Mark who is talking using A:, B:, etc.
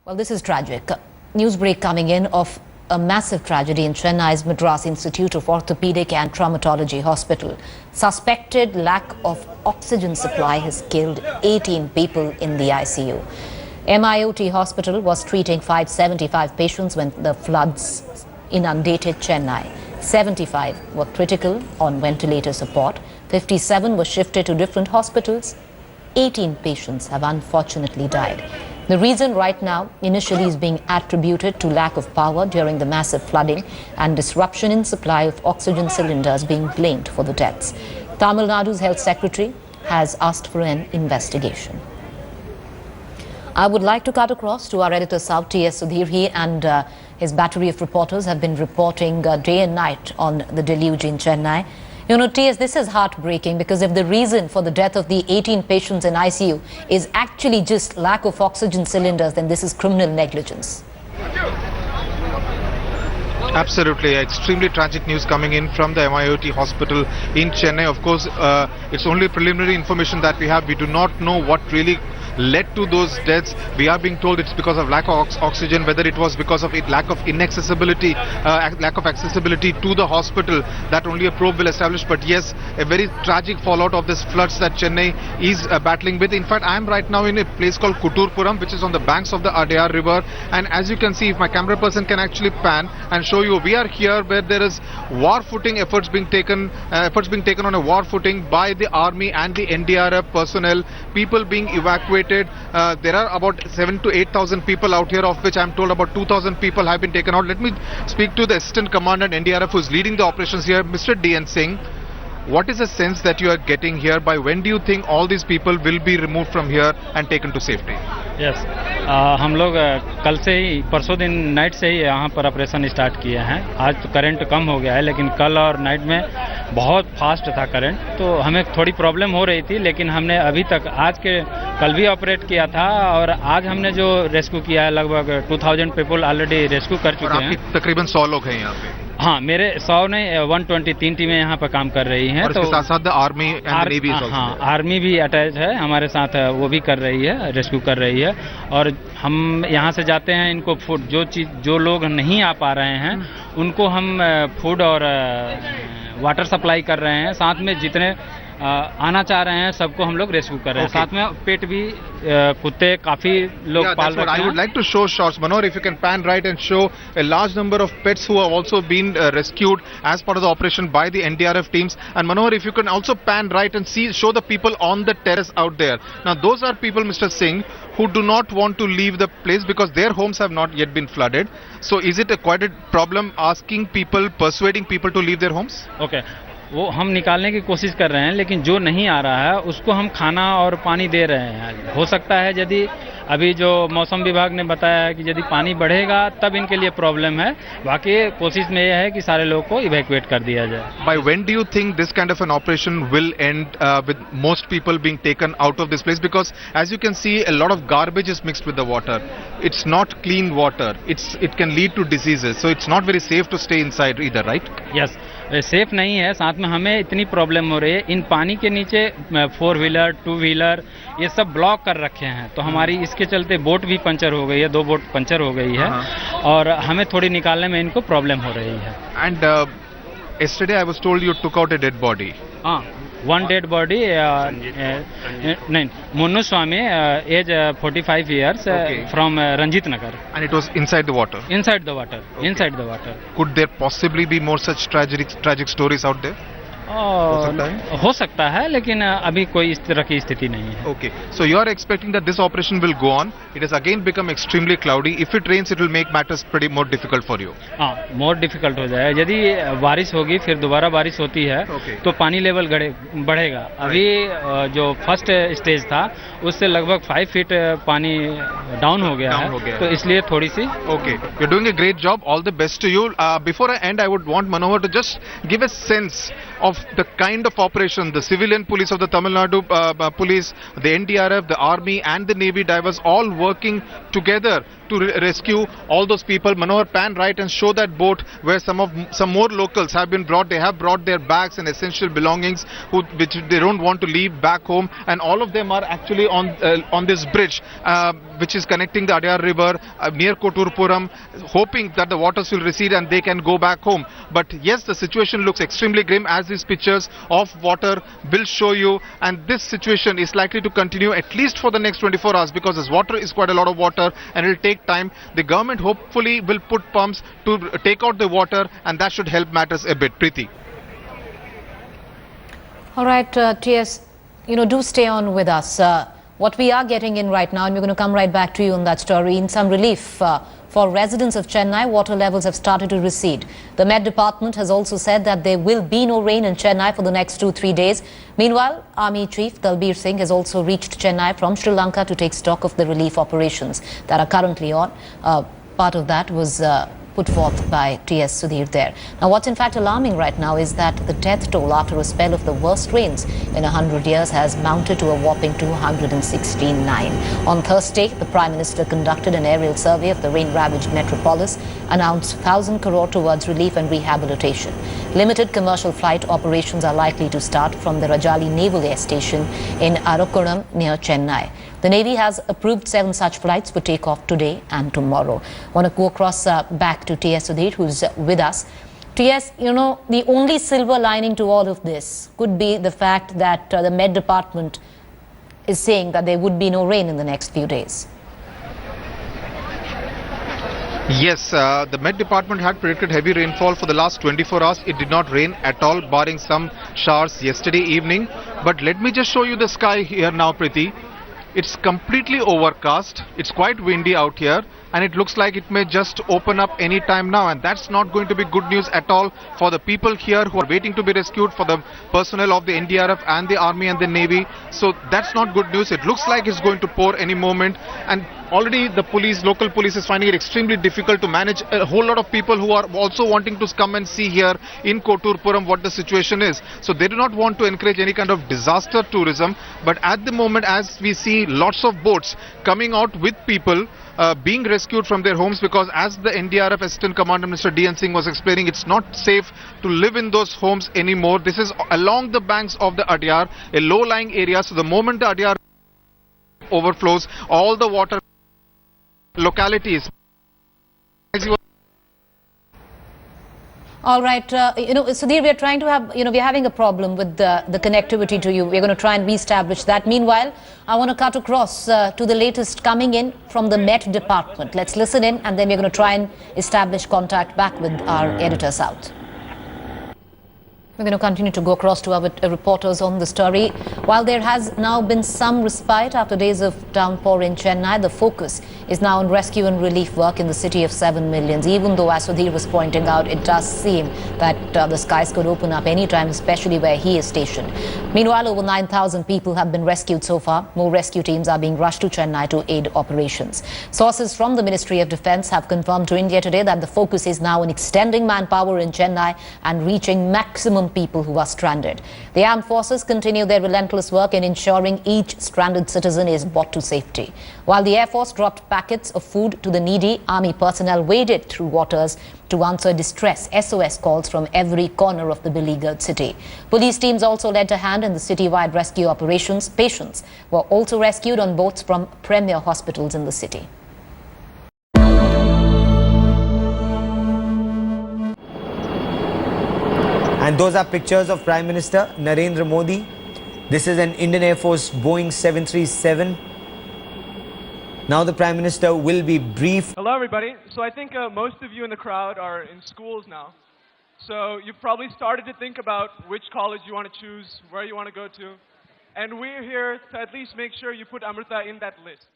A: Well, this is tragic. News break coming in of a massive tragedy in Chennai's Madras Institute of Orthopedic and Traumatology Hospital. Suspected lack of oxygen supply has killed 18 people in the ICU. MIOT hospital was treating 575 patients when the floods inundated Chennai. 75 were critical on ventilator support. 57 were shifted to different hospitals. 18 patients have unfortunately died. The reason right now initially is being attributed to lack of power during the massive flooding and disruption in supply of oxygen cylinders being blamed for the deaths. Tamil Nadu's health secretary has asked for an investigation. I would like to cut across to our editor South T.S. Sudhir. He and his battery of reporters have been reporting day and night on the deluge in Chennai. You know, T.S., this is heartbreaking because if the reason for the death of the 18 patients in ICU is actually just lack of oxygen cylinders, then this is criminal negligence.
B: Absolutely, extremely tragic news coming in from the MIOT hospital in Chennai. Of course, it's only preliminary information that we have. We do not know what really led to those deaths. We are being told it's because of lack of oxygen, whether it was because of lack of accessibility to the hospital. That only a probe will establish. But yes, a very tragic fallout of this floods that Chennai is battling with. In fact, I am right now in a place called Kutturpuram, which is on the banks of the Adayar river. And as you can see, if my camera person can actually pan and show you, we are here where there is war footing efforts being taken on a war footing by the army and the NDRF personnel, people being evacuated. There are about 7,000 to 8,000 people out here, of which I am told about 2,000 people have been taken out. Let me speak to the Assistant Commandant NDRF who is leading the operations here, Mr. D.N. Singh. What is the sense that you are getting here? By when do you think all these people will be removed from here and taken to safety?
C: Yes, हम लोग कल से ही परसों दिन night से ही यहाँ पर operation start किए हैं. आज तो करंट कम हो गया है, लेकिन कल और नाइट में बहुत फास्ट था करंट, तो हमें थोड़ी प्रॉब्लम हो रही थी. लेकिन हमने अभी तक कल भी ऑपरेट किया था और आज हमने जो रेस्क्यू किया है लगभग 2000 पीपल ऑलरेडी रेस्क्यू कर चुके हैं.
B: तकरीबन 100 लोग हैं यहाँ पे.
C: हाँ, मेरे 100 ने 123 टीमें यहाँ पर काम कर रही हैं.
B: और इसके साथ साथ आर्मी एंड नेवी,
C: हाँ, आर्मी भी अटैच है हमारे साथ, वो भी कर रही है, रेस्क्यू कर रही है. और हम यहाँ से जाते हैं, इनको फूड जो लोग नहीं आ पा रहे हैं उनको हम फूड और वाटर सप्लाई कर रहे हैं. साथ में जितने आना चाह रहे हैं सबको हम लोग रेस्क्यू कर रहे हैं. साथ में पेट भी कुत्ते काफी लोग पाल रहे हैं.
B: I would like to show shots, Manohar, if you can pan right and show a large number of pets who have also been rescued as part of the operation by the NDRF teams. And Manohar, if you can also pan right and show the people on the terrace out there. Now those are people, Mr. Singh, who do not want to leave the place because their homes have not yet been flooded. So is it quite a problem persuading people to leave their homes?
C: Okay. वो हम निकालने की कोशिश कर रहे हैं, लेकिन जो नहीं आ रहा है उसको हम खाना और पानी दे रहे हैं. हो सकता है यदि अभी जो मौसम विभाग ने बताया है कि यदि पानी बढ़ेगा तब इनके लिए प्रॉब्लम है. बाकी कोशिश में यह है कि सारे लोगों को इवैक्यूएट कर दिया जाए.
B: By when do you think this kind of an operation will end with most people being taken out of this place? Because as you can see, a lot of garbage is mixed with the water. It's not clean water. It can lead to diseases. So it's not very safe to stay inside either, right?
C: Yes. Safe नहीं है. साथ में हमें इतनी problem हो रही है, इन पानी के नीचे 4 व्हीलर 2 व्हीलर ये सब ब्लॉक कर रखे हैं. तो हमारी इसके चलते बोट भी पंचर हो गई है, 2 बोट पंचर हो गई है और हमें थोड़ी निकालने में इनको प्रॉब्लम हो रही है.
B: And yesterday I was told you took out a dead body.
C: हाँ, one dead body, नहीं, Munnu Swami, age 45 years, from Ranjit Nagar.
B: And it was inside the water?
C: Inside the water, inside the water.
B: Could there possibly be more such tragic stories out there?
C: हो सकता है, लेकिन अभी कोई इस तरह की स्थिति नहीं है.
B: Okay, so you are expecting that this operation will go on. It has again become extremely cloudy. If it rains, it will make matters pretty more difficult for you.
C: हाँ, more difficult हो जाए. यदि बारिश होगी, फिर दोबारा बारिश होती है, तो पानी लेवल बढ़ेगा. अभी जो फर्स्ट स्टेज था उससे लगभग 5 फीट पानी डाउन हो गया है, तो इसलिए थोड़ी सी.
B: Okay, you're doing a great job. All the best to you. Before I end, I would want Manohar to just give a sense of the kind of operation the civilian police of the Tamil Nadu police, the NDRF, the army and the navy divers all working together to rescue all those people. Manohar, pan right and show that boat where some more locals have been brought. They have brought their bags and essential belongings which they don't want to leave back home, and all of them are actually on this bridge. which is connecting the Adyar river near Koturpuram, hoping that the waters will recede and they can go back home. But yes, the situation looks extremely grim, as these pictures of water will show you, and this situation is likely to continue at least for the next 24 hours, because this water is quite a lot of water and it will take time. The government hopefully will put pumps to take out the water, and that should help matters a bit. Preeti.
A: All right, TS, do stay on with us. What we are getting in right now, and we're going to come right back to you on that story, in some relief for residents of Chennai, water levels have started to recede. The Met Department has also said that there will be no rain in Chennai for the next 2-3 days. Meanwhile, Army Chief Dalbir Singh has also reached Chennai from Sri Lanka to take stock of the relief operations that are currently on. Part of that was put forth by T.S. Sudhir there. Now, what's in fact alarming right now is that the death toll after a spell of the worst rains in 100 years has mounted to a whopping 269. On Thursday, the Prime Minister conducted an aerial survey of the rain-ravaged metropolis, announced 1,000 crore towards relief and rehabilitation. Limited commercial flight operations are likely to start from the Rajali Naval Air Station in Arakkonam near Chennai. The Navy has approved 7 such flights for takeoff today and tomorrow. I want to go across back to T.S. Sudhir, who's with us. T.S., the only silver lining to all of this could be the fact that the Met Department is saying that there would be no rain in the next few days.
B: Yes, the Met Department had predicted heavy rainfall for the last 24 hours. It did not rain at all, barring some showers yesterday evening. But let me just show you the sky here now, Preeti. It's completely overcast. It's quite windy out here, and it looks like it may just open up any time now, and that's not going to be good news at all for the people here who are waiting to be rescued, for the personnel of the NDRF and the Army and the Navy. So that's not good news. It looks like it's going to pour any moment, and already the police, local police, is finding it extremely difficult to manage a whole lot of people who are also wanting to come and see here in Koturpuram what the situation is. So they do not want to encourage any kind of disaster tourism, but at the moment, as we see lots of boats coming out with people being rescued from their homes, because as the NDRF Assistant Commander Mr. D.N. Singh was explaining, it's not safe to live in those homes anymore. This is along the banks of the Adyar, a low-lying area. So the moment the Adyar overflows, all the water localities.
A: All right, Sudhir, we are trying to have, we're having a problem with the connectivity to you. We're going to try and reestablish that. Meanwhile, I want to cut across to the latest coming in from the Met Department. Let's listen in, and then we're going to try and establish contact back with our editor South. We're going to continue to go across to our reporters on the story. While there has now been some respite after days of downpour in Chennai, the focus is now on rescue and relief work in the city of 7 millions. Even though, as Sudhir was pointing out, it does seem that the skies could open up anytime, especially where he is stationed. Meanwhile, over 9,000 people have been rescued so far. More rescue teams are being rushed to Chennai to aid operations. Sources from the Ministry of Defence have confirmed to India today that the focus is now on extending manpower in Chennai and reaching maximum people who are stranded. The armed forces continue their relentless work in ensuring each stranded citizen is brought to safety. While the Air Force dropped packets of food to the needy, Army personnel waded through waters to answer distress SOS calls from every corner of the beleaguered city. Police teams also lent a hand in the citywide rescue operations. Patients were also rescued on boats from premier hospitals in the city.
D: And those are pictures of Prime Minister Narendra Modi. This is an Indian Air Force Boeing 737. Now the Prime Minister will be briefed.
E: Hello everybody. So I think most of you in the crowd are in schools now. So you've probably started to think about which college you want to choose, where you want to go to. And we're here to at least make sure you put Amrita in that list.